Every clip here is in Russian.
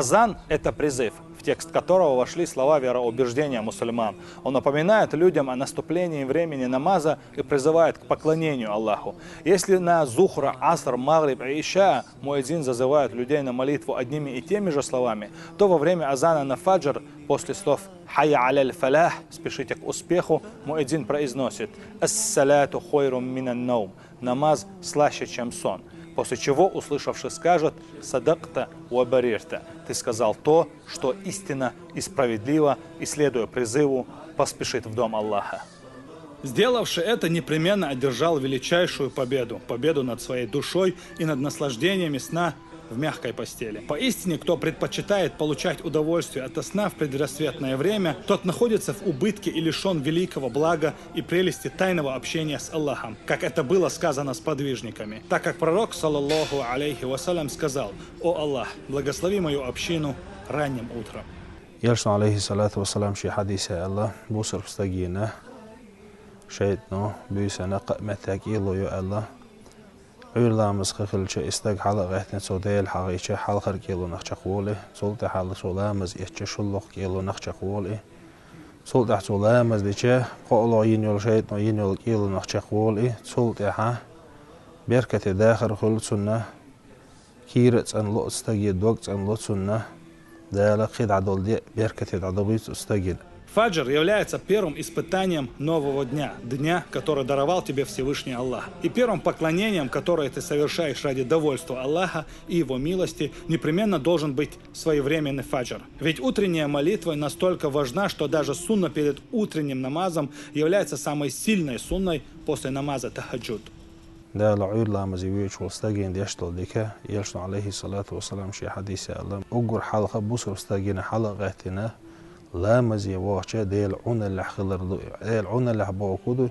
Азан – это призыв, в текст которого вошли слова вероубеждения мусульман. Он напоминает людям о наступлении времени намаза и призывает к поклонению Аллаху. Если на Зухра, Аср, Магриб и Иша муэдзин зазывает людей на молитву одними и теми же словами, то во время азана на фаджр после слов «Хайя аляль фалях» – «Спешите к успеху», муэдзин произносит «Ас-саляту хойрум минан наум» – «Намаз слаще, чем сон». После чего услышавший скажет «Садакта уабарирта» – «Ты сказал то, что истинно и справедливо, и, следуя призыву, поспешит в дом Аллаха». Сделавший это непременно одержал величайшую победу, победу над своей душой и над наслаждениями сна в мягкой постели. Поистине, кто предпочитает получать удовольствие от сна в предрассветное время, тот находится в убытке и лишен великого блага и прелести тайного общения с Аллахом, как это было сказано с подвижниками. Так как пророк, саллаллаху алейхи вассалям, сказал: «О Аллах, благослови мою общину ранним утром». Елшн алейхи салату вассалам ши хадисе Аллах, бусар встагина, шейтно, бюйсана қаматтак илую Аллах, Uyurlarımız qıqılça istaq halıq əhtin sodayel haqiqə halqar gelunaq çaqvoli, solda halıq solamız etçə şulluq gelunaq çaqvoli, solda solamız deçə qo'lo yin yol shaytno yin yol gelunaq çaqvoli, solda ha berkate daxir xul sunna kirat an lo istagi dogt an lo sunna dala qid adol de berkate adabit istagil. Фаджр является первым испытанием нового дня, дня, который даровал тебе Всевышний Аллах. И первым поклонением, которое ты совершаешь ради довольства Аллаха и Его милости, непременно должен быть своевременный фаджр. Ведь утренняя молитва настолько важна, что даже сунна перед утренним намазом является самой сильной сунной после намаза тахаджуд. Да, uyurlarımız üç olstagin deştol deke, Yelşin aleyhi salatu vesselam şi hadisi Allah. Ugur halqa busur stagin halaqatina. لا مزي واقع ديل عون اللي حخلر ديل عون اللي حبوكودو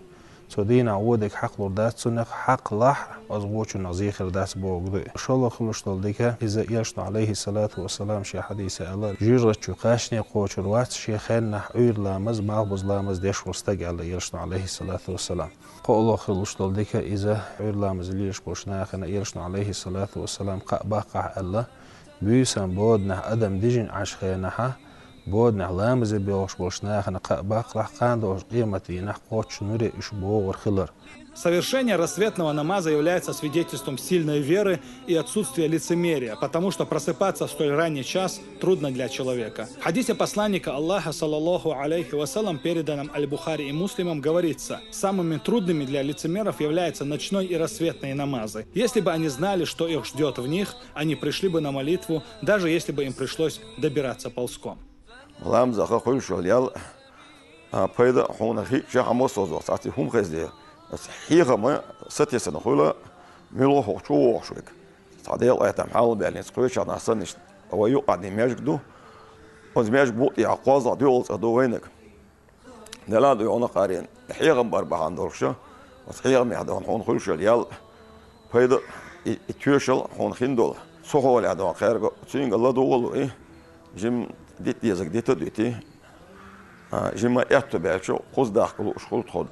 سودينا عودك حق لردات سنك حق لح أزبوش نزيخر دات بوكدو إن شاء الله خلص دلدك إذا يشنا عليه الصلاة والسلام شي حديث الله جيرة قاشني قوشر وات شي خيرنا عير لامز مغبز لامز ديش ورستق الله يشنا عليه الصلاة والسلام قال الله خلص دلدك إذا عير لامز ليش بوشنا خنا يشنا عليه الصلاة والسلام قبقع الله بيسان بودنا أدم ديجن عشخينها بود نعلامز بيوش بوشنا خنا باقلح قاندوش قيمتي نحقوش نوري اشبو ورخلر. Совершение рассветного намаза является свидетельством сильной веры и отсутствия лицемерия, потому что просыпаться в столь ранний час трудно для человека. В хадисе посланника Аллаха, саллаллаху алейхи вассалам, переданном Аль-Бухари и Муслимам, говорится: самыми трудными для лицемеров являются ночной и рассветные намазы. Если бы они знали, что их ждет в них, они пришли бы на молитву, даже если бы им пришлось добираться ползком. Лам за хохой шолял, пайда хона хи шахамос созо, сати хум хезде. Хига мы сатисен хула мило хочу шуик. Садел это мал белин скруча на саниш. Аваю адни мяжгду. Он мяж бут я qazа дёл задовайнак. Дала до она қарин. Хига барбахан дорша. Хига мядан хон хул шолял. Пайда итюшал хон хиндол. Сохол адан хайрга цинг Allah доолу и жим дит язык дит дити. Жима это бячо хоздахлу шхул ход.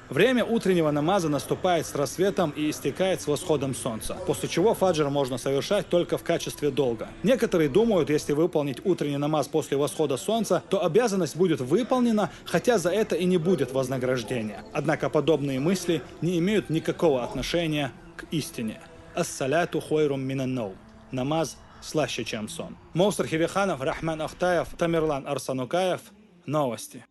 Время утреннего намаза наступает с рассветом и истекает с восходом солнца, после чего фаджр можно совершать только в качестве долга. Некоторые думают, если выполнить утренний намаз после восхода солнца, то обязанность будет выполнена, хотя за это и не будет вознаграждения. Однако подобные мысли не имеют никакого отношения к истине. Ас-саляту хойрум минан наум. Намаз слаще, чем сон. Моусар Хивиханов, Рахман Ахтаев, Тамерлан Арсанукаев. Новости.